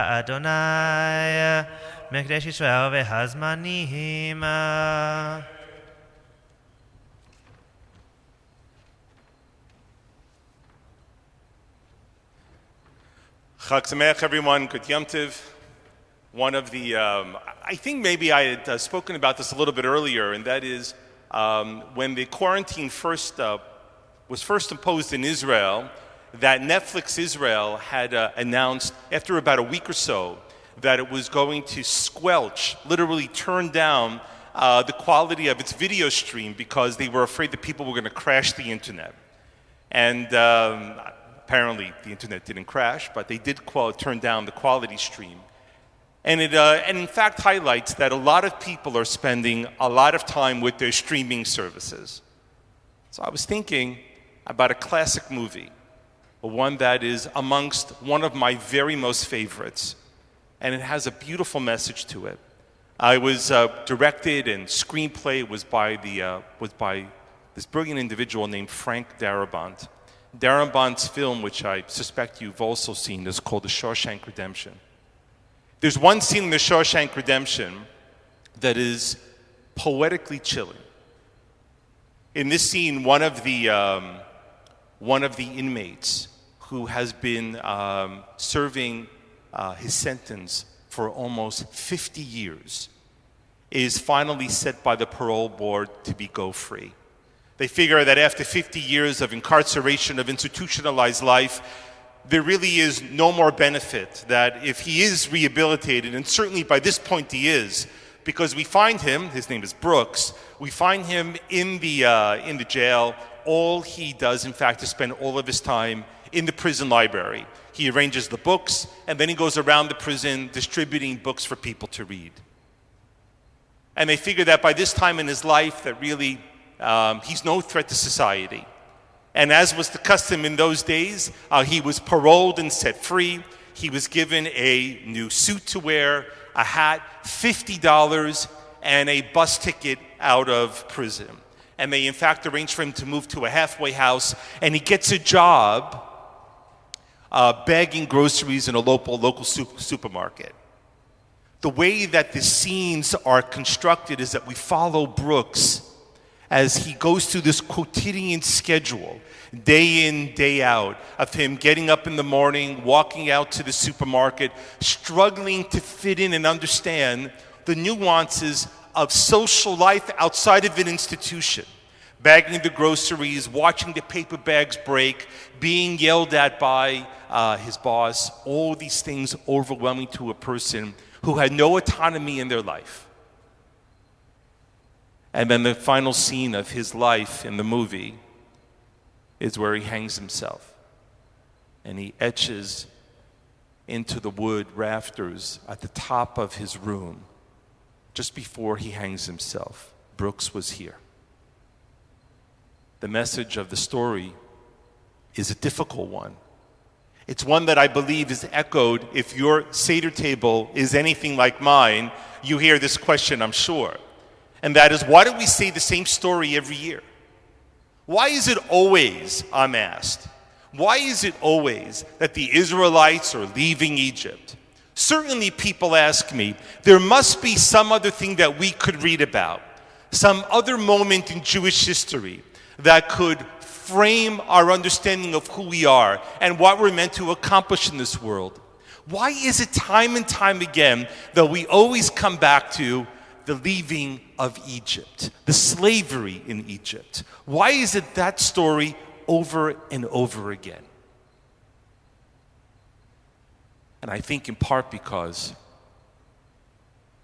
Adonai, Mekdesh Yisrael v'hazmanim. Chag Sameach, everyone. Good Yom Tov. One of the, I think maybe I had spoken about this a little bit earlier, and that is when the quarantine was first imposed in Israel, that Netflix Israel had announced after about a week or so that it was going to squelch, literally turn down the quality of its video stream because they were afraid that people were going to crash the internet. And apparently the internet didn't crash, but they did turn down the quality stream. And it in fact highlights that a lot of people are spending a lot of time with their streaming services. So I was thinking about a classic movie, one that is amongst one of my very most favorites, and it has a beautiful message to it. It was directed and screenplay was by this brilliant individual named Frank Darabont. Darabont's film, which I suspect you've also seen, is called The Shawshank Redemption. There's one scene in The Shawshank Redemption that is poetically chilling. In this scene, one of the inmates who has been serving his sentence for almost 50 years is finally set by the parole board to be go-free. They figure that after 50 years of incarceration, of institutionalized life, there really is no more benefit, that if he is rehabilitated, and certainly by this point he is, because we find him, his name is Brooks, we find him in the jail. All he does, in fact, is spend all of his time in the prison library. He arranges the books, and then he goes around the prison distributing books for people to read. And they figure that by this time in his life that really he's no threat to society. And as was the custom in those days, he was paroled and set free. He was given a new suit to wear, a hat, $50, and a bus ticket out of prison. And they, in fact, arranged for him to move to a halfway house, and he gets a job bagging groceries in a local supermarket. The way that the scenes are constructed is that we follow Brooks as he goes through this quotidian schedule, day in, day out, of him getting up in the morning, walking out to the supermarket, struggling to fit in and understand the nuances of social life outside of an institution. Bagging the groceries, watching the paper bags break, being yelled at by his boss, all these things overwhelming to a person who had no autonomy in their life. And then the final scene of his life in the movie is where he hangs himself. And he etches into the wood rafters at the top of his room. Just before he hangs himself, Brooks was here. The message of the story is a difficult one. It's one that I believe is echoed. If your Seder table is anything like mine, you hear this question, I'm sure. And that is, why do we say the same story every year? Why is it always, I'm asked, why is it always that the Israelites are leaving Egypt? Certainly people ask me, there must be some other thing that we could read about, some other moment in Jewish history that could frame our understanding of who we are and what we're meant to accomplish in this world. Why is it time and time again that we always come back to the leaving of Egypt, the slavery in Egypt? Why is it that story over and over again? And I think in part because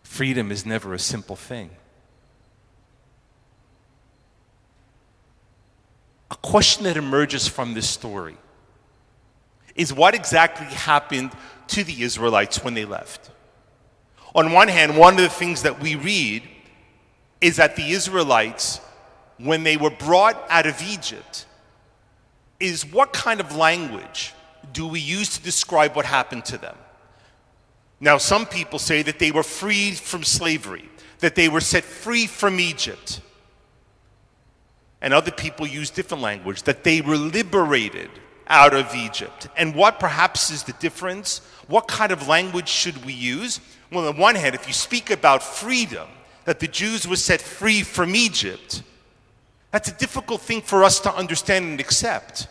freedom is never a simple thing. A question that emerges from this story is what exactly happened to the Israelites when they left. On one hand, one of the things that we read is that the Israelites, when they were brought out of Egypt, is what kind of language do we use to describe what happened to them? Now, some people say that they were freed from slavery, that they were set free from Egypt. And other people use different language, that they were liberated out of Egypt. And what perhaps is the difference? What kind of language should we use? Well, on one hand, if you speak about freedom, that the Jews were set free from Egypt, that's a difficult thing for us to understand and accept.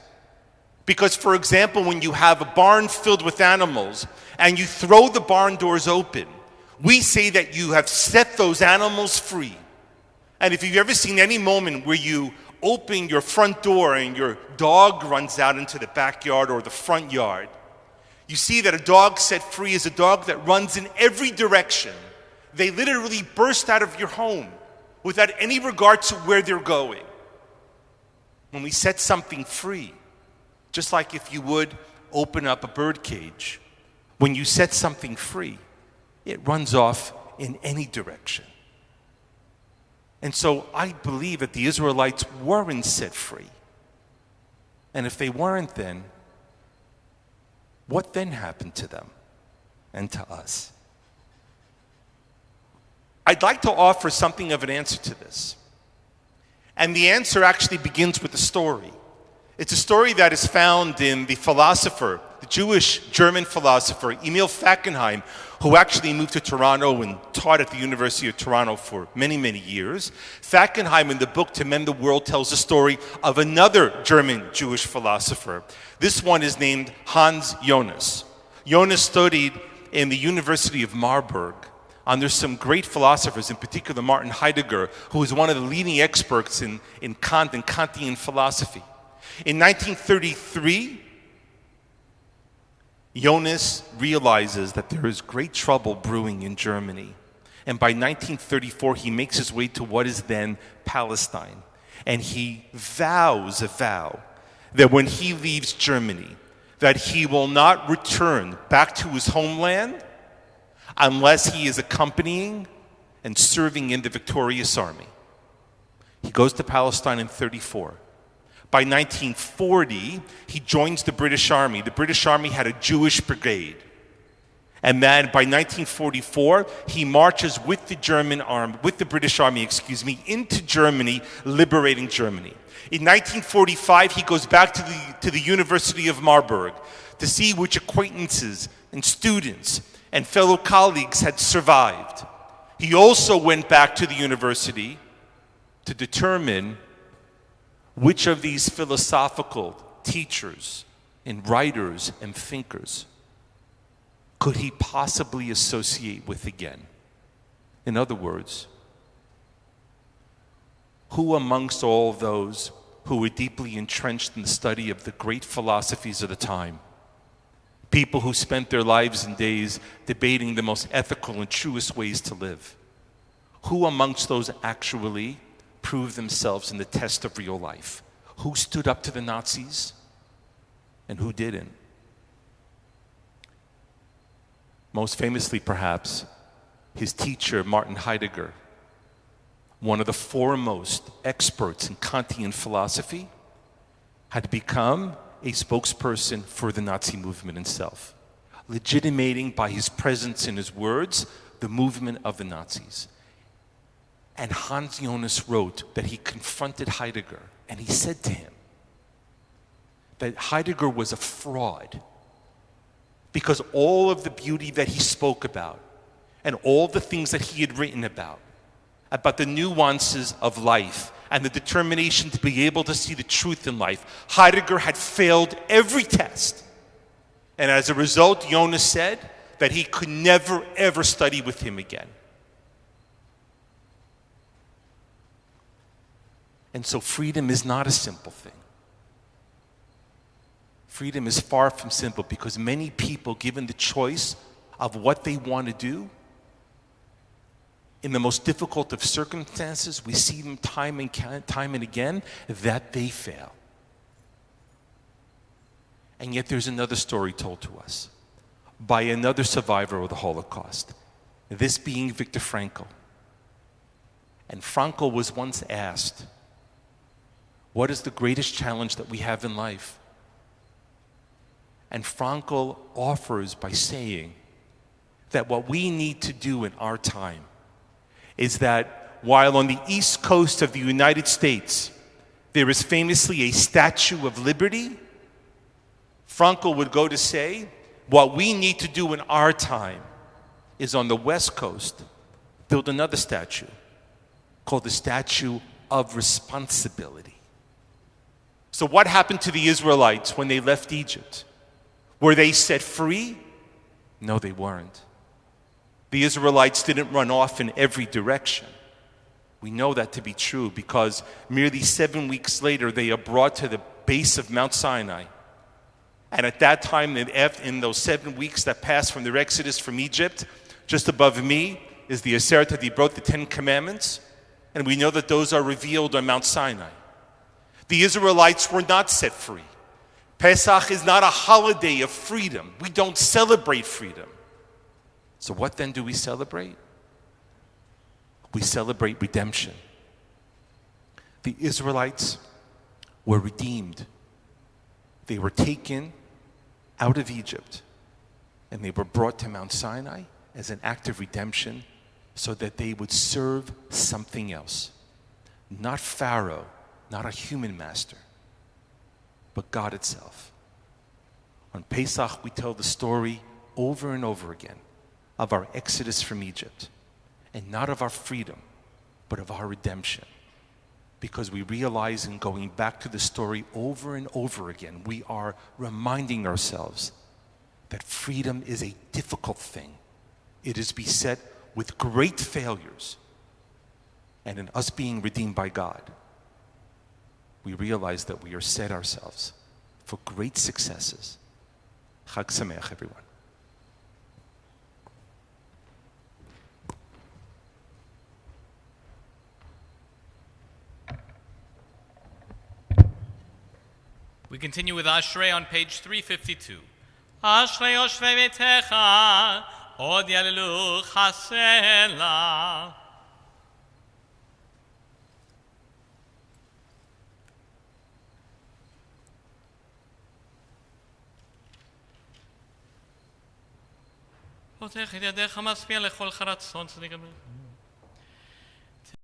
Because, for example, when you have a barn filled with animals and you throw the barn doors open, we say that you have set those animals free. And if you've ever seen any moment where you open your front door and your dog runs out into the backyard or the front yard, you see that a dog set free is a dog that runs in every direction. They literally burst out of your home without any regard to where they're going. When we set something free, just like if you would open up a bird cage, when you set something free, it runs off in any direction. And so I believe that the Israelites weren't set free. And if they weren't then, what then happened to them and to us? I'd like to offer something of an answer to this. And the answer actually begins with a story. It's a story that is found in the philosopher, the Jewish German philosopher, Emil Fackenheim, who actually moved to Toronto and taught at the University of Toronto for many, many years. Fackenheim, in the book To Mend the World, tells the story of another German Jewish philosopher. This one is named Hans Jonas. Jonas studied in the University of Marburg under some great philosophers, in particular Martin Heidegger, who was one of the leading experts in Kant and Kantian philosophy. In 1933, Jonas realizes that there is great trouble brewing in Germany. And by 1934, he makes his way to what is then Palestine. And he vows a vow that when he leaves Germany, that he will not return back to his homeland unless he is accompanying and serving in the victorious army. He goes to Palestine in 1934. By 1940, he joins the British Army. The British Army had a Jewish brigade. And then by 1944, he marches with the British Army, into Germany, liberating Germany. In 1945, he goes back to the University of Marburg to see which acquaintances and students and fellow colleagues had survived. He also went back to the university to determine which of these philosophical teachers and writers and thinkers could he possibly associate with again? In other words, who amongst all those who were deeply entrenched in the study of the great philosophies of the time, people who spent their lives and days debating the most ethical and truest ways to live, who amongst those actually proved themselves in the test of real life? Who stood up to the Nazis and who didn't? Most famously, perhaps, his teacher, Martin Heidegger, one of the foremost experts in Kantian philosophy, had become a spokesperson for the Nazi movement itself, legitimating by his presence and his words the movement of the Nazis. And Hans Jonas wrote that he confronted Heidegger and he said to him that Heidegger was a fraud because all of the beauty that he spoke about and all the things that he had written about the nuances of life and the determination to be able to see the truth in life, Heidegger had failed every test. And as a result, Jonas said that he could never, ever study with him again. And so freedom is not a simple thing. Freedom is far from simple because many people, given the choice of what they want to do, in the most difficult of circumstances, we see them time and again, that they fail. And yet there's another story told to us by another survivor of the Holocaust, this being Viktor Frankl. And Frankl was once asked, what is the greatest challenge that we have in life? And Frankl offers by saying that what we need to do in our time is that while on the east coast of the United States there is famously a Statue of Liberty, Frankl would go to say What we need to do in our time is on the West Coast, build another statue called the Statue of Responsibility. So what happened to the Israelites when they left Egypt? Were they set free? No, they weren't. The Israelites didn't run off in every direction. We know that to be true because merely 7 weeks later, they are brought to the base of Mount Sinai. And at that time, in those 7 weeks that passed from their exodus from Egypt, just above me is the Aseret HaDibrot, the 10 Commandments. And we know that those are revealed on Mount Sinai. The Israelites were not set free. Pesach is not a holiday of freedom. We don't celebrate freedom. So what then do we celebrate? We celebrate redemption. The Israelites were redeemed. They were taken out of Egypt and they were brought to Mount Sinai as an act of redemption so that they would serve something else. Not Pharaoh, not a human master, but God itself. On Pesach, we tell the story over and over again of our exodus from Egypt, and not of our freedom, but of our redemption. Because we realize in going back to the story over and over again, we are reminding ourselves that freedom is a difficult thing. It is beset with great failures. And in us being redeemed by God, we realize that we are set ourselves for great successes. Chag Sameach, everyone. We continue with Ashrei on page 352. Ashrei Yoshvei Beitecha, Od Yalelu Chasela. פותח את ידיך משפיע לכל חרצון צדיק.